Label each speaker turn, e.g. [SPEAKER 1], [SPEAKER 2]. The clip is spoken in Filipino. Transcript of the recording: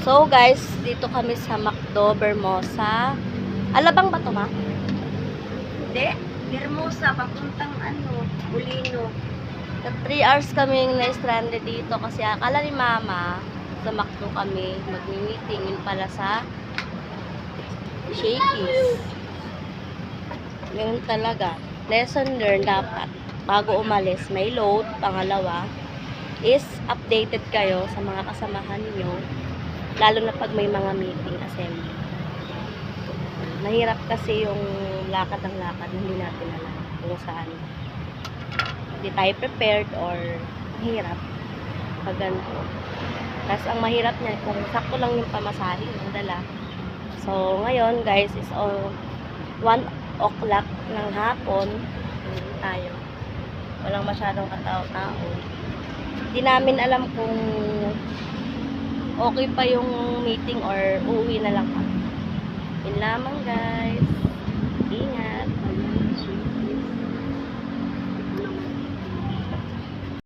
[SPEAKER 1] So guys, dito kami sa McDo, Bermosa. Alabang ba ito, ma?
[SPEAKER 2] Hindi. Hermosa, papuntang Bulino.
[SPEAKER 1] 3 hours kaming na-stranded dito kasi akala ni mama sa McDo kami magmi-meeting. Yun pala sa Shakey's. Yun talaga. Lesson learned dapat. Bago umalis, may load. Pangalawa is updated kayo sa mga kasamahan niyo. Lalo na pag may mga meeting, assembly. Mahirap kasi yung lakad ng lakad, hindi natin alam kung saan. Hindi tayo prepared or mahirap pag ganito. Tapos ang mahirap niya, kung sakto lang yung pamasahe, yung dala. So, ngayon guys, is 1 o'clock ng hapon. Tayo. Walang masyadong katao-tao. Hindi namin alam kung okay pa yung meeting or uuwi na lang kami. Yun lamang guys.